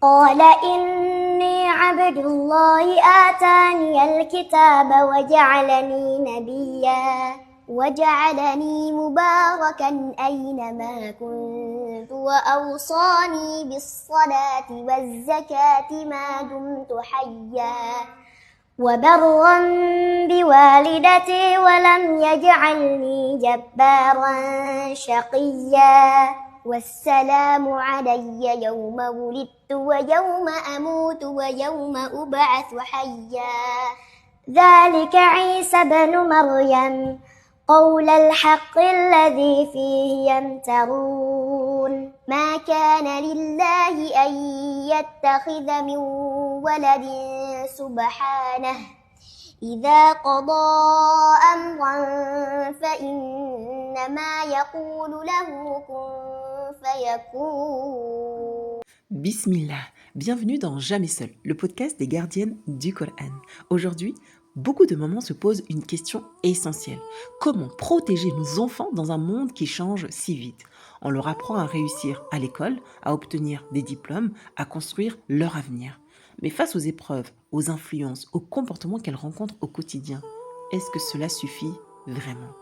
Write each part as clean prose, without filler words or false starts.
قال إني عبد الله آتاني الكتاب وجعلني مباركا أينما كنت وأوصاني بالصلاة والزكاة ما دمت حيا وبرا بوالدتي ولم يجعلني جبارا شقيا والسلام علي يوم ولدت ويوم أموت ويوم أبعث حيا ذلك عيسى بن مريم قول الحق الذي فيه يمترون ما كان لله أن يتخذ من ولد سبحانه إذا قضى أمرا فإنما يقول له كن فيكون. Bismillah, bienvenue dans Jamais Seul, le podcast des gardiennes du Coran. Aujourd'hui, beaucoup de mamans se posent une question essentielle. Comment protéger nos enfants dans un monde qui change si vite? On leur apprend à réussir à l'école, à obtenir des diplômes, à construire leur avenir. Mais face aux épreuves, aux influences, aux comportements qu'elles rencontrent au quotidien, est-ce que cela suffit vraiment?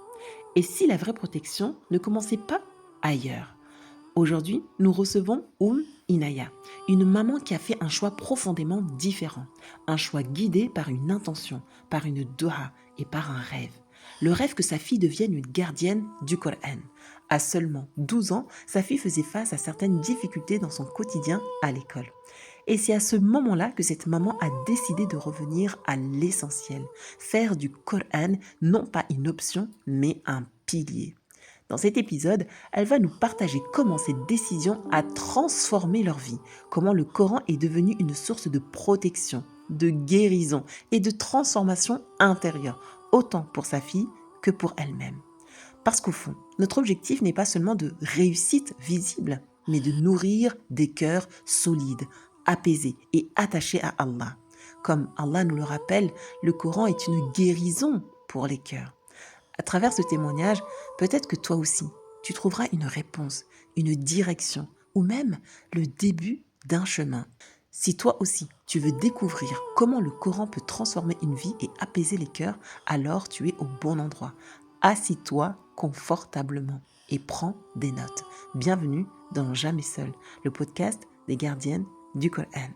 Et si la vraie protection ne commençait pas ailleurs? Aujourd'hui, nous recevons Inaya, une maman qui a fait un choix profondément différent, un choix guidé par une intention, par une dua et par un rêve. Le rêve que sa fille devienne une gardienne du Coran. À seulement 12 ans, sa fille faisait face à certaines difficultés dans son quotidien à l'école. Et c'est à ce moment-là que cette maman a décidé de revenir à l'essentiel, faire du Coran non pas une option, mais un pilier. Dans cet épisode, elle va nous partager comment cette décision a transformé leur vie, comment le Coran est devenu une source de protection, de guérison et de transformation intérieure, autant pour sa fille que pour elle-même. Parce qu'au fond, notre objectif n'est pas seulement de réussite visible, mais de nourrir des cœurs solides, apaisés et attachés à Allah. Comme Allah nous le rappelle, le Coran est une guérison pour les cœurs. À travers ce témoignage, peut-être que toi aussi, tu trouveras une réponse, une direction ou même le début d'un chemin. Si toi aussi, tu veux découvrir comment le Coran peut transformer une vie et apaiser les cœurs, alors tu es au bon endroit. Assis-toi confortablement et prends des notes. Bienvenue dans Jamais Seul, le podcast des gardiennes du Coran.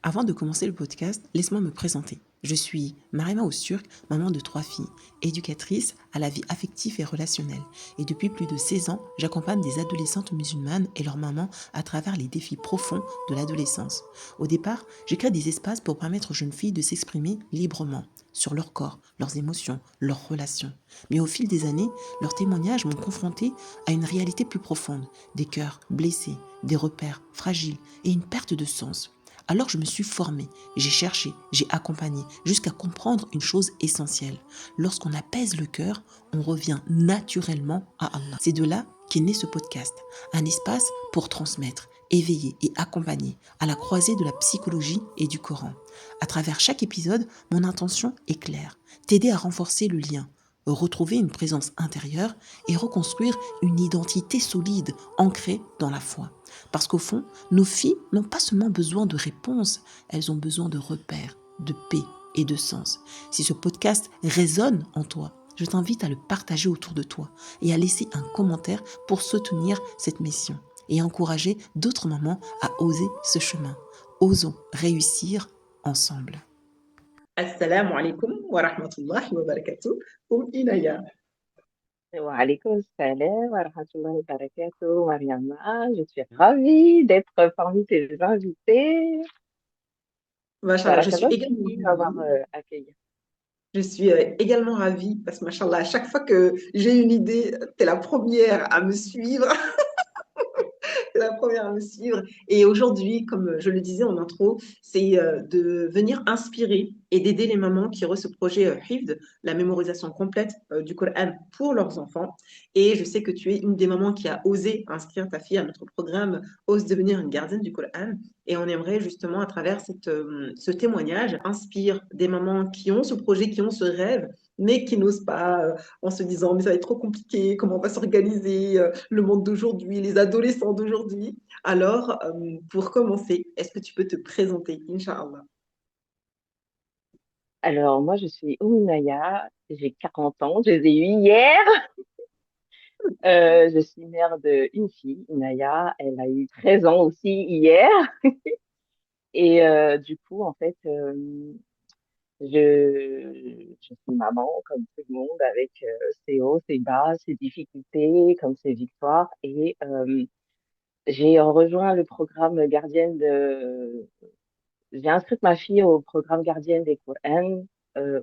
Avant de commencer le podcast, laisse-moi me présenter. Je suis Marema Ousturk, maman de 3 filles, éducatrice à la vie affective et relationnelle. Et depuis plus de 16 ans, j'accompagne des adolescentes musulmanes et leurs mamans à travers les défis profonds de l'adolescence. Au départ, j'ai créé des espaces pour permettre aux jeunes filles de s'exprimer librement sur leur corps, leurs émotions, leurs relations. Mais au fil des années, leurs témoignages m'ont confrontée à une réalité plus profonde, des cœurs blessés, des repères fragiles et une perte de sens. Alors je me suis formée, j'ai cherché, j'ai accompagné, jusqu'à comprendre une chose essentielle. Lorsqu'on apaise le cœur, on revient naturellement à Allah. C'est de là qu'est né ce podcast, un espace pour transmettre, éveiller et accompagner à la croisée de la psychologie et du Coran. À travers chaque épisode, mon intention est claire, t'aider à renforcer le lien, retrouver une présence intérieure et reconstruire une identité solide, ancrée dans la foi. Parce qu'au fond, nos filles n'ont pas seulement besoin de réponses, elles ont besoin de repères, de paix et de sens. Si ce podcast résonne en toi, je t'invite à le partager autour de toi et à laisser un commentaire pour soutenir cette mission et encourager d'autres mamans à oser ce chemin. Osons réussir ensemble. Assalamu alaikum wa rahmatullahi wa barakatuh. Inaya. Wa alaykoum salam wa rahmatullahi wa barakatuh, Mariama. Je suis ravie d'être parmi tes invités. Machallah, je suis Barakallah, également merci de m'avoir ravie. accueillie. Je suis également ravie parce que, machallah, à chaque fois que j'ai une idée, tu es la première à me suivre. C'est la première à me suivre. Et aujourd'hui, comme je le disais en intro, c'est de venir inspirer et d'aider les mamans qui auraient ce projet Hifd, la mémorisation complète du Coran pour leurs enfants. Et je sais que tu es une des mamans qui a osé inscrire ta fille à notre programme Ose devenir une gardienne du Coran. Et on aimerait justement, à travers ce témoignage, inspire des mamans qui ont ce projet, qui ont ce rêve mais qui n'osent pas en se disant, mais ça va être trop compliqué, comment on va s'organiser, le monde d'aujourd'hui, les adolescents d'aujourd'hui. Alors, pour commencer, est-ce que tu peux te présenter, Inch'Allah? Alors, moi, je suis Ouminaya, j'ai 40 ans, je les ai eu hier. Je suis mère d'une fille, Inaya, elle a eu 13 ans aussi hier. Et du coup, en fait, je suis maman, comme tout le monde, avec ses hauts, ses bas, ses difficultés, comme ses victoires. Et j'ai rejoint le programme gardienne de... J'ai inscrit ma fille au programme gardienne des Coran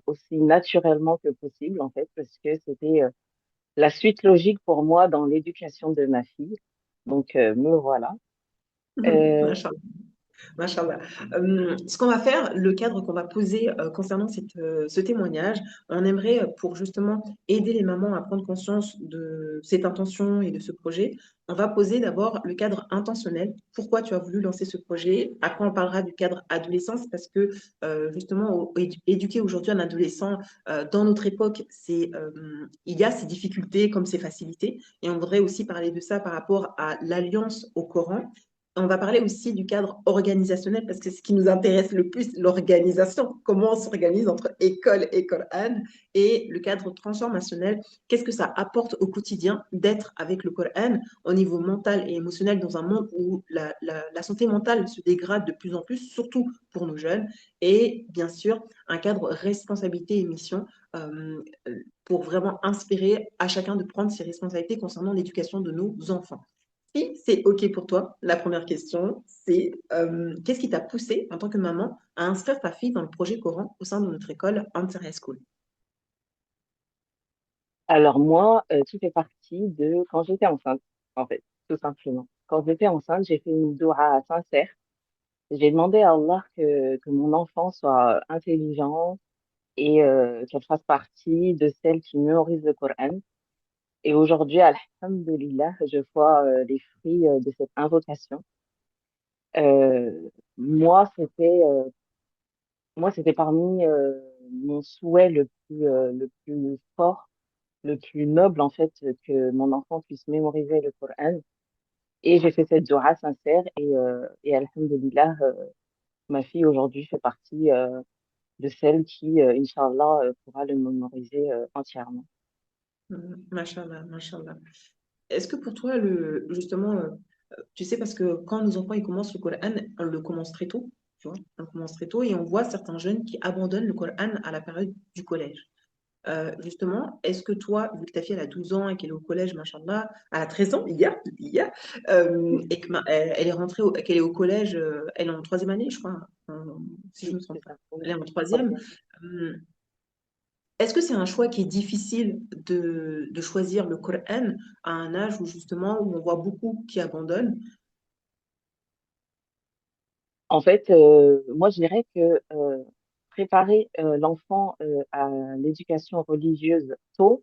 aussi naturellement que possible, en fait, parce que c'était la suite logique pour moi dans l'éducation de ma fille. Donc, me voilà. Euh, Machallah. Ce qu'on va faire, le cadre qu'on va poser concernant ce témoignage, on aimerait pour justement aider les mamans à prendre conscience de cette intention et de ce projet, on va poser d'abord le cadre intentionnel. Pourquoi tu as voulu lancer ce projet? Après, on parlera du cadre adolescence parce que justement, éduquer aujourd'hui un adolescent dans notre époque, il y a ces difficultés comme ces facilités. Et on voudrait aussi parler de ça par rapport à l'alliance au Coran. On va parler aussi du cadre organisationnel parce que ce qui nous intéresse le plus, l'organisation, comment on s'organise entre école et Coran, et le cadre transformationnel, qu'est-ce que ça apporte au quotidien d'être avec le Coran au niveau mental et émotionnel dans un monde où la santé mentale se dégrade de plus en plus, surtout pour nos jeunes, et bien sûr un cadre responsabilité et mission pour vraiment inspirer à chacun de prendre ses responsabilités concernant l'éducation de nos enfants. Si c'est OK pour toi, la première question, c'est qu'est-ce qui t'a poussé en tant que maman à inscrire ta fille dans le projet Coran au sein de notre école Ansar School? alors moi, tout fait partie de quand j'étais enceinte, en fait, tout simplement. Quand j'étais enceinte, j'ai fait une doua sincère. J'ai demandé à Allah que mon enfant soit intelligent et qu'elle fasse partie de celles qui mémorisent le Coran. Et aujourd'hui, alhamdulillah, je vois les fruits de cette invocation. Moi, c'était parmi mon souhait le plus fort, le plus noble, en fait, que mon enfant puisse mémoriser le Coran. Et j'ai fait cette dua sincère et alhamdulillah, ma fille aujourd'hui fait partie de celle qui, Inch'Allah, pourra le mémoriser entièrement. Machallah, machallah. Est-ce que pour toi, justement, tu sais, parce que quand nos enfants ils commencent le Coran, on le commence très tôt, tu vois, on commence très tôt et on voit certains jeunes qui abandonnent le Coran à la période du collège. Justement, est-ce que toi, vu que ta fille elle a 12 ans et qu'elle est au collège, machallah, elle a 13 ans, et elle est rentrée, qu'elle est au collège, elle est en troisième année, je crois, si je Oui, me trompe c'est pas. ça. Oui, Elle est en troisième. troisième. Euh, Est-ce que c'est un choix qui est difficile de choisir le Coran à un âge où justement où on voit beaucoup qui abandonnent? En fait, moi, je dirais que préparer l'enfant à l'éducation religieuse tôt,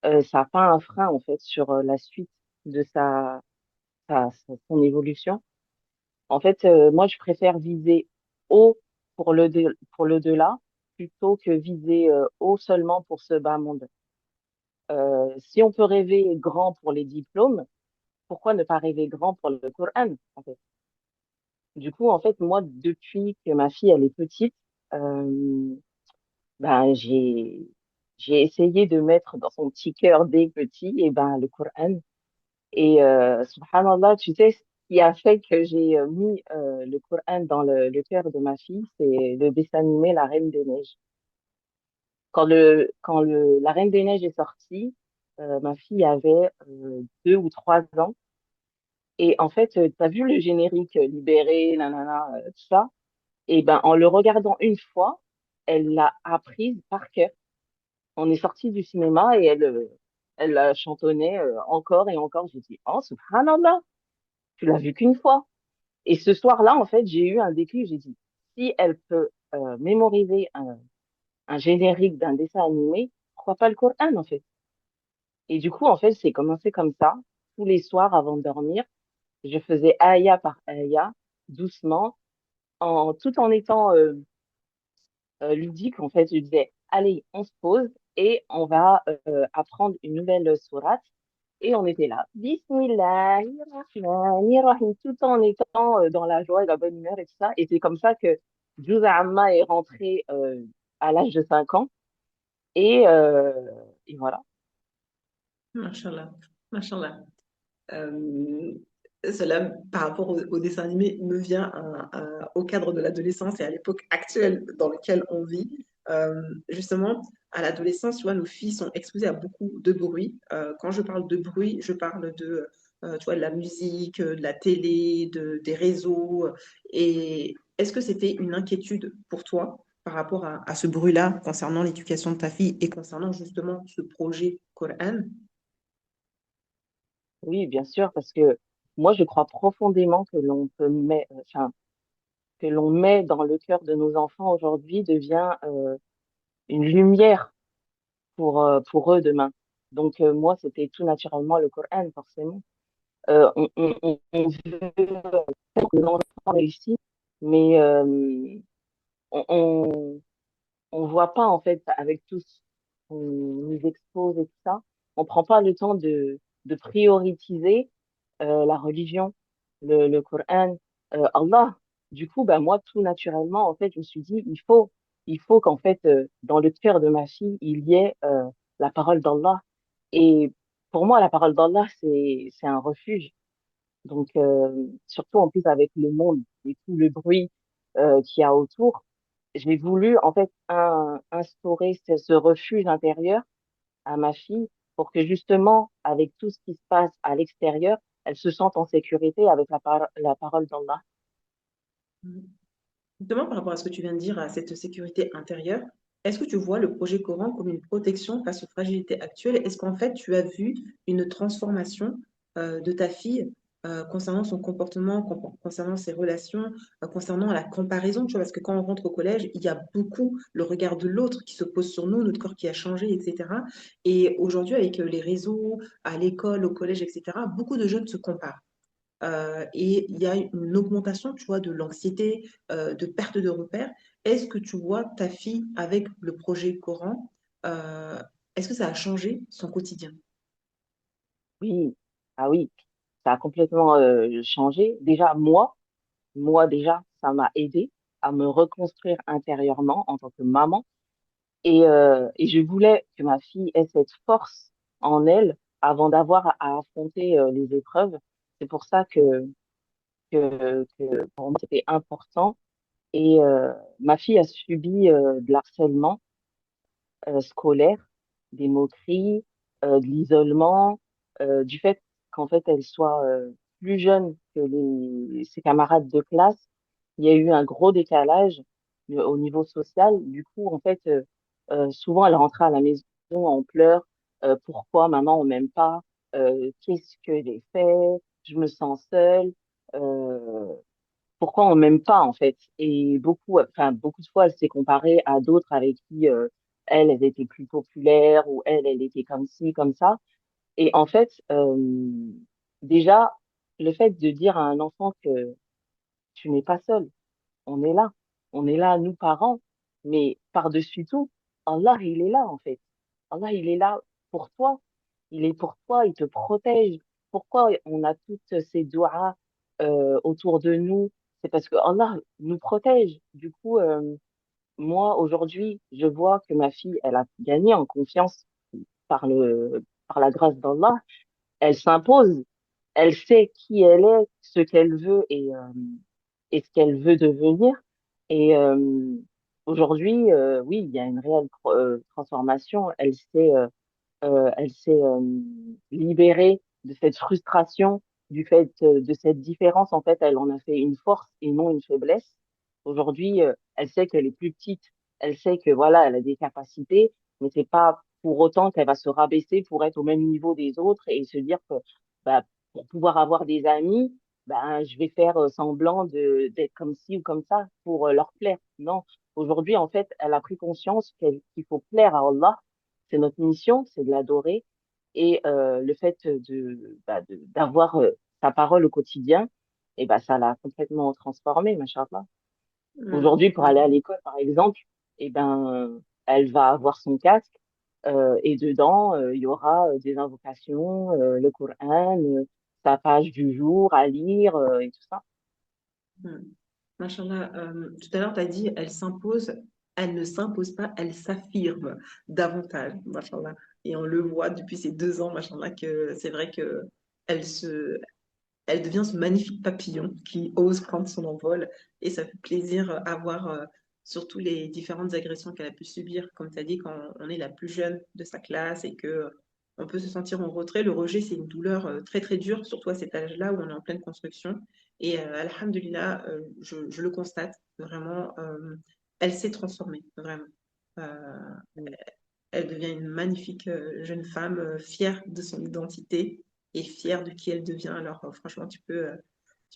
ça n'a pas un frein, en fait, sur la suite de son évolution. En fait, moi, je préfère viser haut pour le delà plutôt que viser haut seulement pour ce bas monde. Si on peut rêver grand pour les diplômes, pourquoi ne pas rêver grand pour le Coran, en fait? Du coup, en fait, moi, depuis que ma fille, elle est petite, euh, ben, j'ai essayé de mettre dans son petit cœur dès petit, et ben, le Coran. Et subhanallah, tu sais, ce qui a fait que j'ai mis le Coran dans le cœur de ma fille, c'est le dessin animé La Reine des Neiges. La Reine des Neiges est sortie, ma fille avait 2 ou 3 ans. Et en fait, tu as vu le générique libéré, nanana, tout ça. Et ben, en le regardant une fois, elle l'a apprise par cœur. On est sorti du cinéma et elle la chantonnait encore et encore. J'ai dit, oh, subhanallah, tu l'as vu qu'une fois. Et ce soir-là, en fait, j'ai eu un déclic. J'ai dit, si elle peut mémoriser un générique d'un dessin animé, pourquoi pas le Coran, en fait? Et du coup, en fait, c'est commencé comme ça. Tous les soirs avant de dormir, je faisais aya par aya, doucement, tout en étant ludique. En fait, je disais, allez, on se pose. et on va apprendre une nouvelle sourate. Et on était là, Bismillahirrahmanirrahim, tout en étant dans la joie et la bonne humeur et tout ça. Et c'est comme ça que Juz Amma est rentré à l'âge de 5 ans. Et, euh, et voilà. Machallah, machallah. Euh, Cela, par rapport au dessin animé, me vient au cadre de l'adolescence et à l'époque actuelle dans laquelle on vit. Justement, à l'adolescence, tu vois, nos filles sont exposées à beaucoup de bruit. Quand je parle de bruit, je parle tu vois, de la musique, de la télé, des réseaux. Et est-ce que c'était une inquiétude pour toi par rapport à ce bruit-là concernant l'éducation de ta fille et concernant justement ce projet Coran? Oui, bien sûr, parce que moi, je crois profondément que enfin, que l'on met dans le cœur de nos enfants aujourd'hui devient une lumière pour eux demain. Donc, moi, c'était tout naturellement le Coran, forcément. On veut que nos enfants réussissent, mais on, on voit pas, en fait, avec tout ce qu'on nous expose et tout ça, on prend pas le temps de prioriser la religion, le Coran, Allah. Du coup, bah, moi, tout naturellement, en fait, je me suis dit, il faut qu'en fait, dans le cœur de ma fille, il y ait la parole d'Allah. Et pour moi, la parole d'Allah, c'est un refuge. Donc, surtout en plus avec le monde et tout le bruit qu'il y a autour, j'ai voulu en fait instaurer ce refuge intérieur à ma fille pour que justement, avec tout ce qui se passe à l'extérieur, elle se sente en sécurité avec la parole d'Allah. Justement, par rapport à ce que tu viens de dire, à cette sécurité intérieure, est-ce que tu vois le projet Coran comme une protection face aux fragilités actuelles? Est-ce qu'en fait, tu as vu une transformation de ta fille concernant son comportement, concernant ses relations, concernant la comparaison, tu vois, parce que quand on rentre au collège, il y a beaucoup le regard de l'autre qui se pose sur nous, notre corps qui a changé, etc. Et aujourd'hui, avec les réseaux, à l'école, au collège, etc., beaucoup de jeunes se comparent. Et il y a une augmentation, tu vois, de l'anxiété, de perte de repères. Est-ce que tu vois ta fille avec le projet Coran, euh, est-ce que ça a changé son quotidien? Oui, ah oui, ça a complètement changé. Déjà, moi déjà, ça m'a aidé à me reconstruire intérieurement en tant que maman. Et je voulais que ma fille ait cette force en elle avant d'avoir à affronter les épreuves. C'est pour ça que pour moi, c'était important. Et ma fille a subi de l'harcèlement scolaire, des moqueries, de l'isolement, du fait qu'en fait, elle soit plus jeune que ses camarades de classe. Il y a eu un gros décalage au niveau social. Du coup, en fait, souvent, elle rentrait à la maison en pleurs. Pourquoi maman, on m'aime pas? Qu'est-ce que j'ai fait? Je me sens seule. Euh, Pourquoi on m'aime pas en fait. Et beaucoup de fois, elle s'est comparée à d'autres avec qui elle était plus populaire ou elle était comme ci, comme ça. Et en fait, déjà, le fait de dire à un enfant que tu n'es pas seul, on est là, on est là, nous parents, mais par-dessus tout, Allah, il est là en fait. Allah, il est là pour toi. Il est pour toi, il te protège. Pourquoi on a toutes ces doigts autour de nous? C'est parce que Allah nous protège. Du coup, moi, aujourd'hui, je vois que ma fille, elle a gagné en confiance par la grâce d'Allah. Elle s'impose. Elle sait qui elle est, ce qu'elle veut et ce qu'elle veut devenir. Et aujourd'hui, oui, il y a une réelle transformation. Elle s'est libérée de cette frustration, du fait de cette différence. En fait, elle en a fait une force et non une faiblesse. Aujourd'hui, elle sait qu'elle est plus petite. Elle sait que voilà, elle a des capacités, mais c'est pas pour autant qu'elle va se rabaisser pour être au même niveau des autres et se dire que bah, pour pouvoir avoir des amis, bah, je vais faire semblant d'être comme ci ou comme ça pour leur plaire. Non. Aujourd'hui, en fait, elle a pris conscience qu'il faut plaire à Allah, c'est notre mission, c'est de l'adorer. Et le fait d'avoir sa parole au quotidien, et ben ça l'a complètement transformée, machallah. Hmm. Aujourd'hui, pour aller à l'école, par exemple, et ben elle va avoir son casque. Et dedans, il y aura des invocations, le Coran, sa page du jour à lire et tout ça. Hmm. Machallah, tout à l'heure, tu as dit, elle s'impose, elle ne s'impose pas, elle s'affirme davantage, machallah. Et on le voit depuis ces 2 ans, machallah, que c'est vrai que elle se, elle devient ce magnifique papillon qui ose prendre son envol et ça fait plaisir à voir surtout les différentes agressions qu'elle a pu subir, comme tu as dit, quand on est la plus jeune de sa classe et que on peut se sentir en retrait. Le rejet, c'est une douleur très très dure, surtout à cet âge-là où on est en pleine construction. Et alhamdulillah, je le constate vraiment, elle s'est transformée, vraiment. Euh, Mm. Elle devient une magnifique jeune femme, fière de son identité et fière de qui elle devient. Alors, franchement, tu peux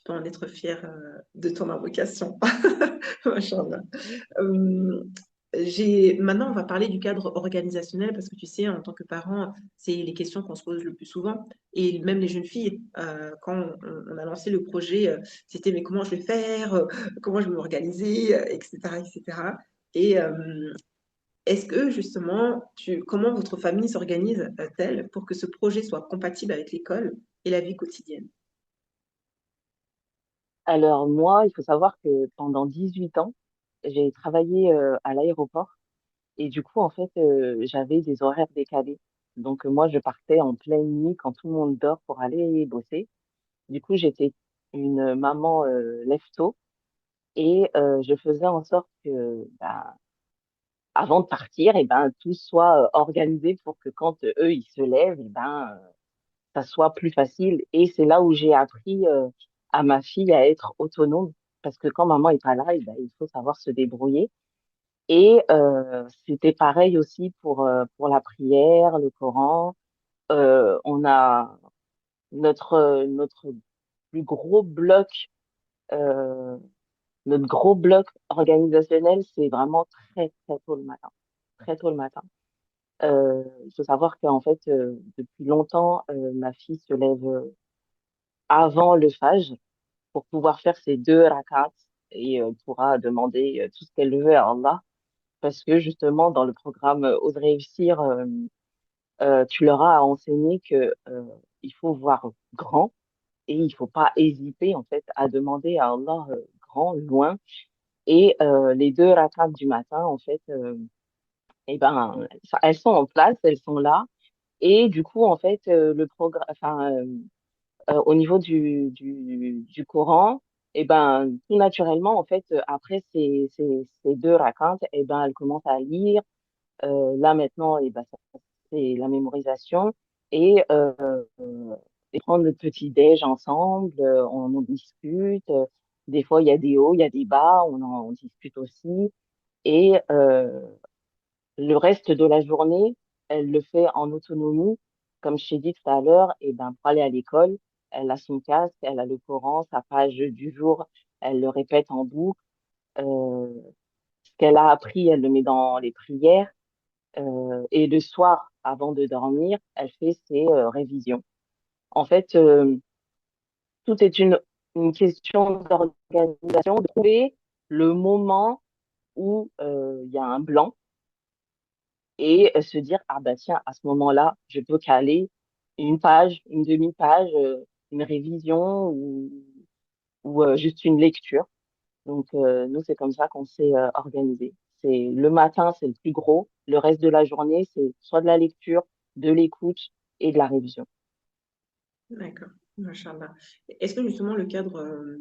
en être fière de ton invocation. Machallah. Euh, Maintenant, on va parler du cadre organisationnel parce que tu sais, en tant que parent, c'est les questions qu'on se pose le plus souvent. Et même les jeunes filles, quand on a lancé le projet, c'était mais comment je vais faire, comment je vais m'organiser, etc., etc. Et est-ce que justement, comment votre famille s'organise-t-elle pour que ce projet soit compatible avec l'école et la vie quotidienne? Alors moi, il faut savoir que pendant 18 ans, j'ai travaillé à l'aéroport et du coup, en fait, j'avais des horaires décalés. Donc moi, je partais en pleine nuit quand tout le monde dort pour aller bosser. Du coup, j'étais une maman lève-tôt et je faisais en sorte que bah, avant de partir, et ben tout soit organisé pour que quand eux ils se lèvent, et ben ça soit plus facile. Et c'est là où j'ai appris à ma fille à être autonome parce que quand maman est pas là, et ben, il faut savoir se débrouiller. Et c'était pareil aussi pour la prière, le Coran. On a notre plus gros bloc euh, notre gros bloc organisationnel, c'est vraiment très, très tôt le matin. Très tôt le matin. Il faut savoir qu'en fait, depuis longtemps, ma fille se lève avant le Fajr pour pouvoir faire ses 2 rakats et pourra demander tout ce qu'elle veut à Allah. Parce que justement, dans le programme Ose réussir, tu leur as enseigné que il faut voir grand et il faut pas hésiter en fait à demander à Allah grand, loin. Et les 2 rakats du matin, en fait, eh ben, elles sont en place, elles sont là. Et du coup, en fait, le programme, enfin, au niveau du Coran, et ben, tout naturellement, en fait, après ces 2 rakats, et ben, elle commence à lire. Là, maintenant, et ben, c'est la mémorisation. Et, et prendre le petit-déj ensemble, on en discute. Des fois, il y a des hauts, il y a des bas, on discute aussi. Et le reste de la journée, elle le fait en autonomie. Comme je t'ai dit tout à l'heure, et ben, pour aller à l'école, elle a son casque, elle a le Coran, sa page du jour, elle le répète en boucle. Euh, Ce qu'elle a appris, elle le met dans les prières. Et le soir, avant de dormir, elle fait ses révisions. En fait, tout est une question d'organisation, de trouver le moment où il y a un blanc et se dire, ah bah tiens, à ce moment-là, je peux caler une page, une demi-page, une révision ou juste une lecture. Donc, nous, c'est comme ça qu'on s'est organisé. C'est le matin, c'est le plus gros. Le reste de la journée, c'est soit de la lecture, de l'écoute et de la révision. D'accord, Machallah. Est-ce que justement le cadre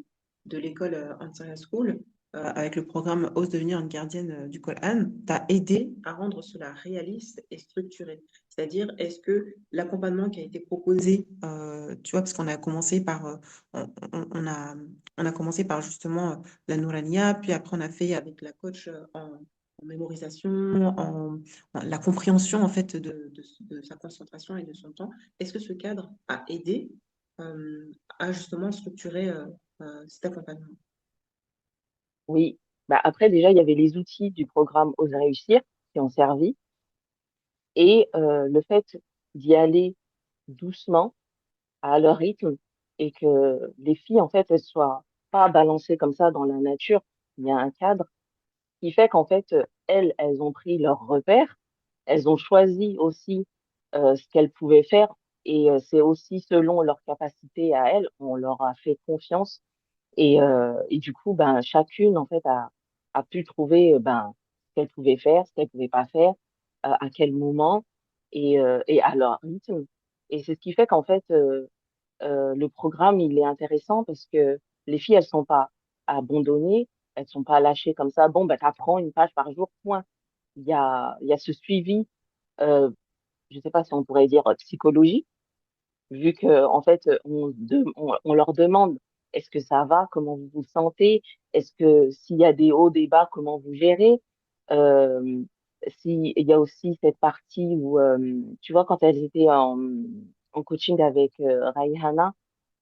de l'école Ansara School, avec le programme Ose devenir une gardienne du Coran, t'a aidé à rendre cela réaliste et structuré? C'est-à-dire, est-ce que l'accompagnement qui a été proposé, tu vois, parce qu'on a commencé par, on a commencé par justement la Nourania, puis après on a fait avec la coach en mémorisation, en la compréhension en fait de sa concentration et de son temps. Est-ce que ce cadre a aidé à justement structurer cet accompagnement? Oui. Bah, après, déjà, il y avait les outils du programme Ose réussir qui ont servi. Et le fait d'y aller doucement, à leur rythme, et que les filles, en fait, elles soient pas balancées comme ça dans la nature. Il y a un cadre qui fait qu'en fait, elles ont pris leur repère. elles ont choisi aussi ce qu'elles pouvaient faire et c'est aussi selon leur capacité à elles, on leur a fait confiance et du coup, ben, chacune, en fait, a pu trouver ben, ce qu'elle pouvait faire, ce qu'elle pouvait pas faire, à quel moment et à leur rythme. Et c'est ce qui fait qu'en fait, le programme, il est intéressant parce que les filles, elles sont pas abandonnées, elles sont pas lâchées comme ça. Bon, ben, t'apprends une page par jour, point. Il y a ce suivi, euh, je sais pas si on pourrait dire psychologique, vu que en fait on leur demande est-ce que ça va, comment vous vous sentez, est-ce que s'il y a des hauts, des bas, comment vous gérez. Euh, si il y a aussi cette partie où tu vois quand elles étaient en coaching avec Raihana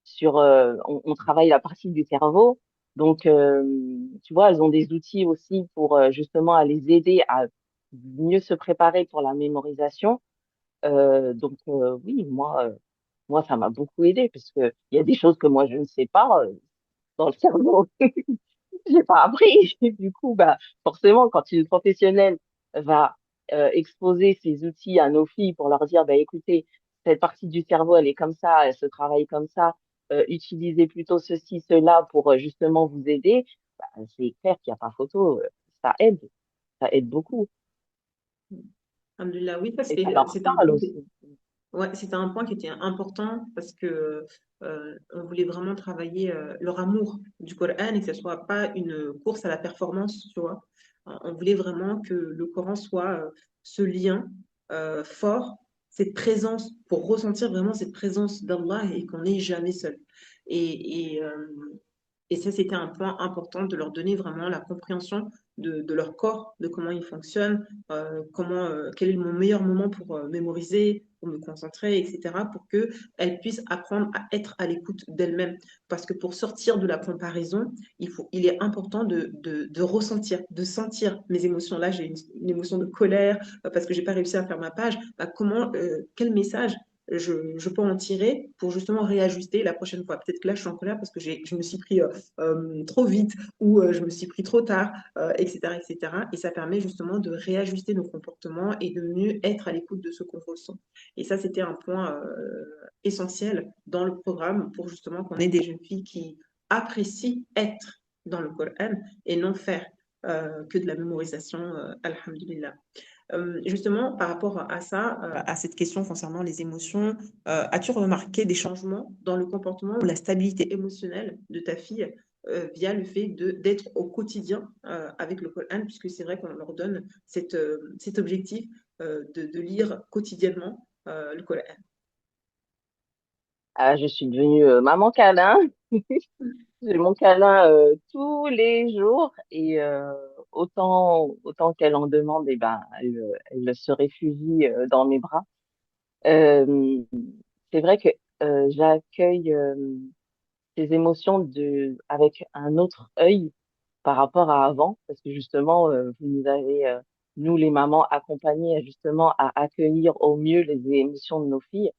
sur on travaille la partie du cerveau. Donc tu vois elles ont des outils aussi pour justement à les aider à mieux se préparer pour la mémorisation. Donc oui, moi, ça m'a beaucoup aidé parce que il y a des choses que moi je ne sais pas dans le cerveau. J'ai pas appris. Du coup, bah forcément, quand une professionnelle va exposer ses outils à nos filles pour leur dire, bah écoutez, cette partie du cerveau, elle est comme ça, elle se travaille comme ça. Utilisez plutôt ceci, cela pour justement vous aider. Bah, c'est clair qu'il n'y a pas photo. Ça aide beaucoup Alhamdulillah, oui, ça et ça leur c'était un parle point, aussi. ouais, c'était un point qui était important parce que on voulait vraiment travailler leur amour du Coran et que ce soit pas une course à la performance, tu vois. On voulait vraiment que le Coran soit ce lien fort, cette présence, pour ressentir vraiment cette présence d'Allah et qu'on n'est jamais seul. Et, et, euh, et ça, c'était un point important de leur donner vraiment la compréhension de leur corps, de comment il fonctionne, quel est mon meilleur moment pour mémoriser, pour me concentrer, etc., pour qu'elles puissent apprendre à être à l'écoute d'elles-mêmes. Parce que pour sortir de la comparaison, il est important de ressentir, de sentir mes émotions. Là, j'ai une émotion de colère parce que j'ai pas réussi à faire ma page. Bah, quel message je peux en tirer pour justement réajuster la prochaine fois. Peut-être que là, je suis en colère parce que je me suis pris trop vite ou je me suis pris trop tard, etc., etc. Et cetera. Et ça permet justement de réajuster nos comportements et de mieux être à l'écoute de ce qu'on ressent. Et ça, c'était un point essentiel dans le programme pour justement qu'on ait des jeunes filles qui apprécient être dans le Coran et non faire que de la mémorisation, alhamdulillah. Justement, par rapport à ça, à cette question concernant les émotions, as-tu remarqué des changements dans le comportement ou la stabilité émotionnelle de ta fille via le fait d'être au quotidien avec le Coran, puisque c'est vrai qu'on leur donne cet objectif de lire quotidiennement le Coran. Ah, je suis devenue maman câlin. J'ai mon câlin tous les jours et autant qu'elle en demande, et ben elle se réfugie dans mes bras. Euh, c'est vrai que j'accueille ces émotions avec un autre œil par rapport à avant, parce que justement vous nous avez nous les mamans accompagnées justement à accueillir au mieux les émotions de nos filles.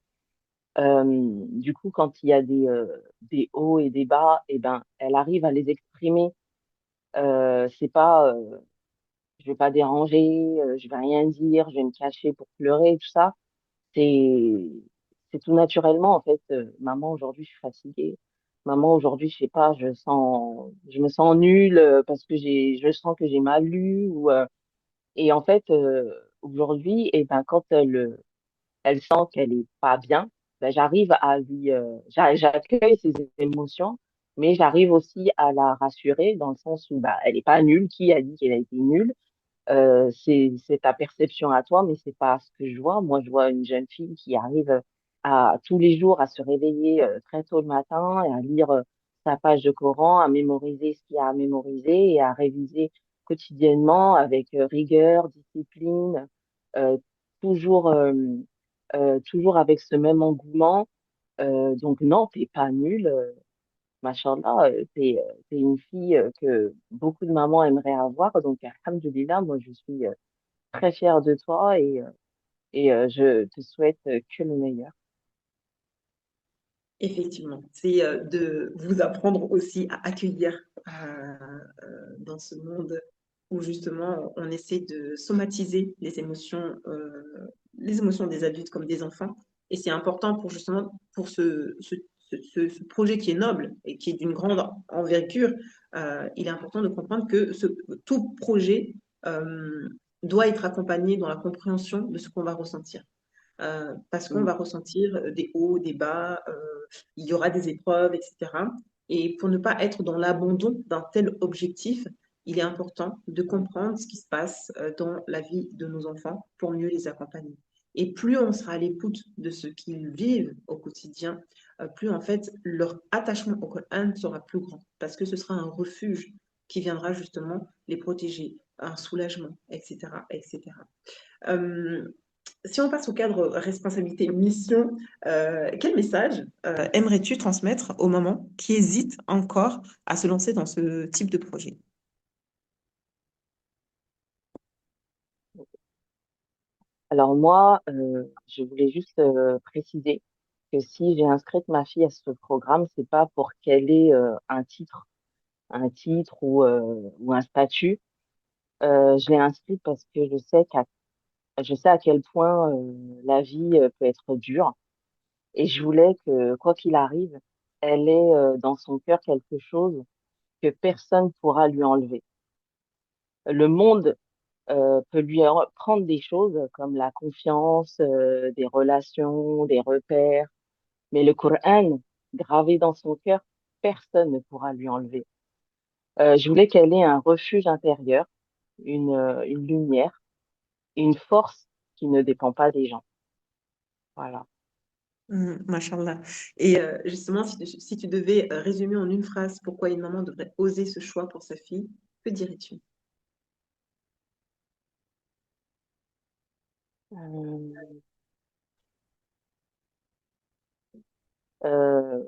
Du coup, quand il y a des hauts et des bas, et ben elle arrive à les exprimer. C'est pas, je vais pas déranger, je vais rien dire, je vais me cacher pour pleurer, tout ça. C'est, c'est tout naturellement en fait. Maman, aujourd'hui, je suis fatiguée. Maman, aujourd'hui, je sais pas, je me sens nulle parce que je sens que j'ai mal lu et en fait, aujourd'hui, et ben quand elle sent qu'elle est pas bien, ben, j'arrive à j'accueille ses émotions, mais j'arrive aussi à la rassurer dans le sens où bah, elle est pas nulle. Qui a dit qu'elle a été nulle? C'est ta perception à toi, mais c'est pas ce que je vois. Moi, je vois une jeune fille qui arrive à tous les jours à se réveiller très tôt le matin et à lire sa page de Coran, à mémoriser ce qu'il y a à mémoriser et à réviser quotidiennement avec rigueur, discipline, euh, toujours, toujours avec ce même engouement. Donc non, t'es pas nulle. Machallah, t'es une fille que beaucoup de mamans aimeraient avoir. Donc, alhamdoulilah, moi, je suis très fière de toi et je te souhaite que le meilleur. Effectivement, c'est de vous apprendre aussi à accueillir dans ce monde où justement on essaie de somatiser les émotions des adultes comme des enfants. Et c'est important pour justement pour ce projet qui est noble et qui est d'une grande envergure. Il est important de comprendre que tout projet doit être accompagné dans la compréhension de ce qu'on va ressentir. Parce qu'on Mm. va ressentir des hauts, des bas, il y aura des épreuves, etc. Et pour ne pas être dans l'abandon d'un tel objectif, il est important de comprendre ce qui se passe dans la vie de nos enfants pour mieux les accompagner. Et plus on sera à l'écoute de ce qu'ils vivent au quotidien, plus en fait leur attachement au Coran sera plus grand, parce que ce sera un refuge qui viendra justement les protéger, un soulagement, etc., etc. Euh, Si on passe au cadre responsabilité mission, quel message aimerais-tu transmettre aux mamans qui hésitent encore à se lancer dans ce type de projet? Alors moi, je voulais juste préciser que si j'ai inscrite ma fille à ce programme, c'est pas pour qu'elle ait un titre ou un statut. Je l'ai inscrite parce que je sais à quel point la vie peut être dure et je voulais que quoi qu'il arrive, elle ait dans son cœur quelque chose que personne pourra lui enlever. Le monde peut prendre des choses comme la confiance, des relations, des repères, mais le Coran, gravé dans son cœur, personne ne pourra lui enlever. Je voulais qu'elle ait un refuge intérieur, une lumière, une force qui ne dépend pas des gens. Voilà. Mashallah. Et justement, si tu devais résumer en une phrase pourquoi une maman devrait oser ce choix pour sa fille, que dirais-tu? Euh, euh,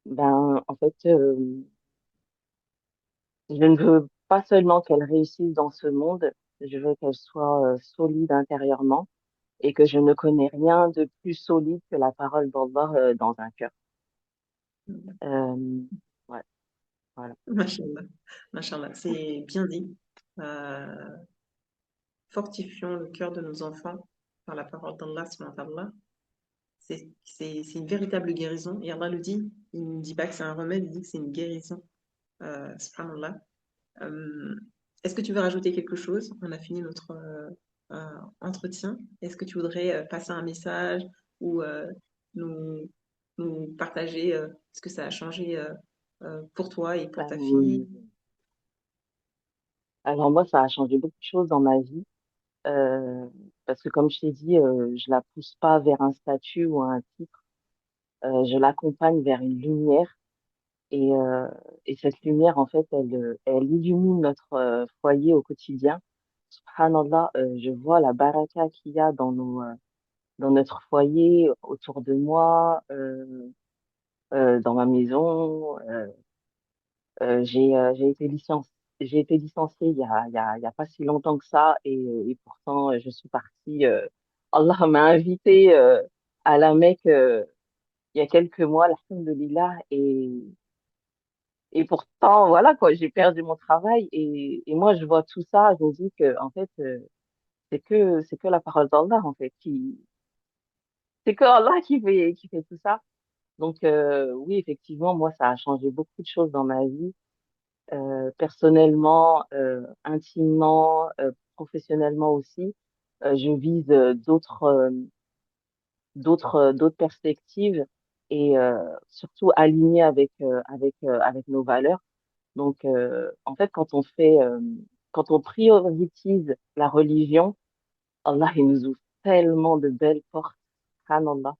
ben, en fait, je ne veux pas seulement qu'elle réussisse dans ce monde, je veux qu'elle soit solide intérieurement et que je ne connais rien de plus solide que la parole d'Allah dans un cœur. Euh, ouais, voilà, Mashallah. Mashallah, c'est bien dit. Euh, Fortifions le cœur de nos enfants par la parole d'Allah, subhanahu wa ta'ala. C'est une véritable guérison. Et Allah le dit. Il ne dit pas que c'est un remède, il dit que c'est une guérison. Subhanallah. Euh, Est-ce que tu veux rajouter quelque chose? On a fini notre entretien. Est-ce que tu voudrais passer un message ou nous, nous partager ce que ça a changé pour toi et pour ta fille? Euh, alors moi, ça a changé beaucoup de choses dans ma vie euh, parce que comme je t'ai dit, je la pousse pas vers un statut ou un titre, je l'accompagne vers une lumière et, euh, et cette lumière, en fait, elle illumine notre foyer au quotidien. Subhanallah, je vois la baraka qu'il y a dans notre foyer, autour de moi, dans ma maison. J'ai été licenciée il y a pas si longtemps que ça et pourtant je suis partie. Allah m'a invitée à la Mecque il y a quelques mois, alhamdoulilah, et pourtant voilà quoi, j'ai perdu mon travail et moi je vois tout ça, je me dis que en fait c'est que la parole d'Allah en fait c'est que Allah qui fait tout ça. Donc oui effectivement moi ça a changé beaucoup de choses dans ma vie personnellement, intimement, professionnellement aussi. Je vise d'autres perspectives et surtout alignées avec nos valeurs. Donc, en fait, quand on priorise la religion, Allah, il nous ouvre tellement de belles portes. Subhanallah,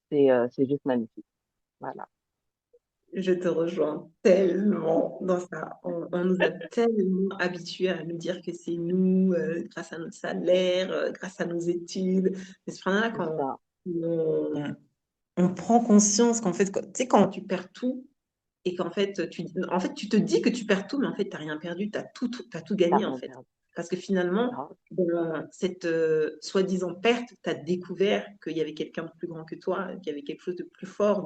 c'est juste magnifique. Voilà, Je te rejoins tellement dans ça. On nous a tellement habitués à nous dire que c'est nous, grâce à notre salaire, grâce à nos études. Mais ce là c'est ça. on, on prend conscience qu'en fait, tu sais, quand tu perds tout et qu'en fait, en fait, tu te dis que tu perds tout, mais en fait, tu n'as rien perdu, t'as tout T'as gagné, en rien fait. perdu. Parce que finalement, Grave, dans cette soi-disant perte, tu as découvert qu'il y avait quelqu'un de plus grand que toi, qu'il y avait quelque chose de plus fort,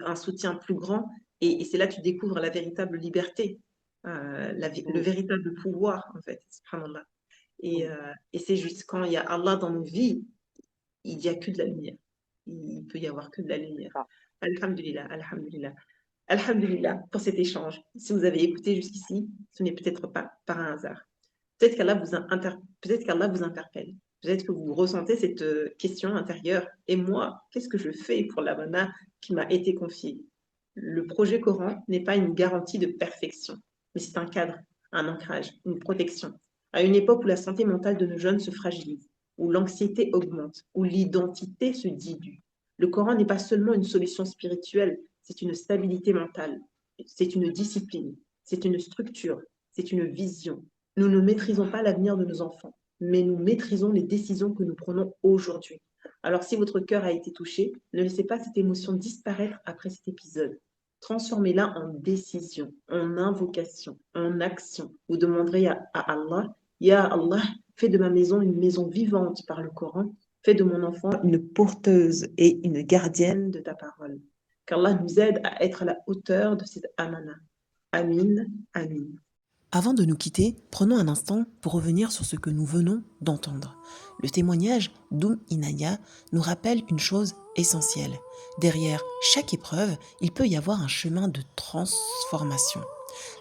un soutien plus grand. Et c'est là que tu découvres la véritable liberté. le véritable pouvoir, en fait, subhanallah. Et c'est juste quand il y a Allah dans nos vies, il n'y a que de la lumière. Il peut y avoir que de la lumière. Ah, Alhamdulillah, alhamdulillah. Alhamdulillah pour cet échange. Si vous avez écouté jusqu'ici, ce n'est peut-être pas par un hasard. Peut-être qu'Allah vous interpelle. Peut-être que vous ressentez cette question intérieure. Et moi, qu'est-ce que je fais pour l'amana qui m'a été confiée? Le projet Coran n'est pas une garantie de perfection, mais c'est un cadre, un ancrage, une protection. À une époque où la santé mentale de nos jeunes se fragilise, où l'anxiété augmente, où l'identité se dilue, le Coran n'est pas seulement une solution spirituelle, c'est une stabilité mentale, c'est une discipline, c'est une structure, c'est une vision. Nous ne maîtrisons pas l'avenir de nos enfants, mais nous maîtrisons les décisions que nous prenons aujourd'hui. Alors si votre cœur a été touché, ne laissez pas cette émotion disparaître après cet épisode. Transformez-la en décision, en invocation, en action. Vous demanderez à Allah, Ya Allah, fais de ma maison une maison vivante par le Coran, fais de mon enfant une porteuse et une gardienne de ta parole. Qu'Allah nous aide à être à la hauteur de cette amana. Amin, amin. Avant de nous quitter, prenons un instant pour revenir sur ce que nous venons d'entendre. Le témoignage d'Inaya nous rappelle une chose essentielle. Derrière chaque épreuve, il peut y avoir un chemin de transformation.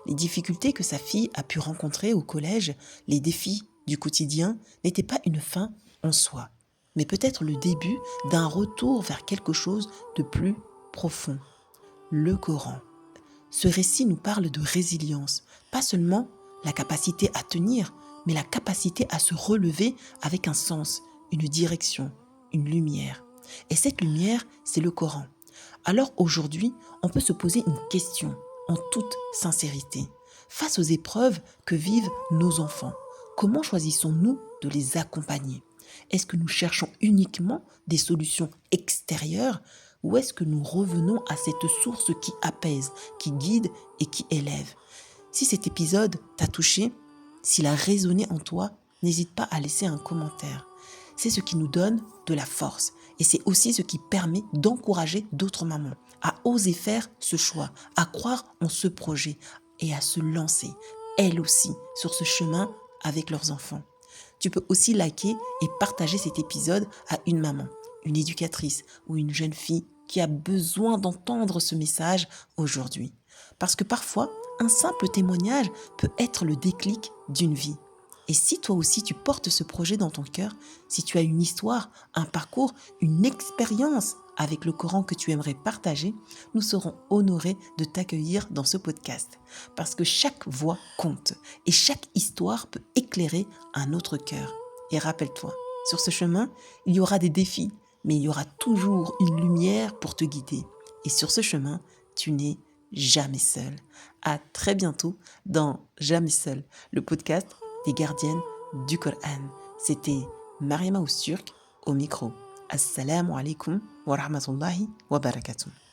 Les difficultés que sa fille a pu rencontrer au collège, les défis du quotidien, n'étaient pas une fin en soi, mais peut-être le début d'un retour vers quelque chose de plus profond, le Coran. Ce récit nous parle de résilience, pas seulement la capacité à tenir, mais la capacité à se relever avec un sens, une direction, une lumière. Et cette lumière, c'est le Coran. Alors aujourd'hui, on peut se poser une question en toute sincérité. Face aux épreuves que vivent nos enfants, comment choisissons-nous de les accompagner? Est-ce que nous cherchons uniquement des solutions extérieures ou est-ce que nous revenons à cette source qui apaise, qui guide et qui élève? Si cet épisode t'a touché, s'il a résonné en toi, n'hésite pas à laisser un commentaire. C'est ce qui nous donne de la force et c'est aussi ce qui permet d'encourager d'autres mamans à oser faire ce choix, à croire en ce projet et à se lancer, elles aussi, sur ce chemin avec leurs enfants. Tu peux aussi liker et partager cet épisode à une maman, une éducatrice ou une jeune fille qui a besoin d'entendre ce message aujourd'hui. Parce que parfois, un simple témoignage peut être le déclic d'une vie. Et si toi aussi tu portes ce projet dans ton cœur, si tu as une histoire, un parcours, une expérience avec le Coran que tu aimerais partager, nous serons honorés de t'accueillir dans ce podcast. Parce que chaque voix compte et chaque histoire peut éclairer un autre cœur. Et rappelle-toi, sur ce chemin, il y aura des défis, mais il y aura toujours une lumière pour te guider. Et sur ce chemin, tu n'es jamais seul. À très bientôt dans Jamais seul, le podcast des gardiennes du Coran. C'était Mariama Ousturk au micro. Assalamu alaikum wa rahmatullahi wa barakatuh.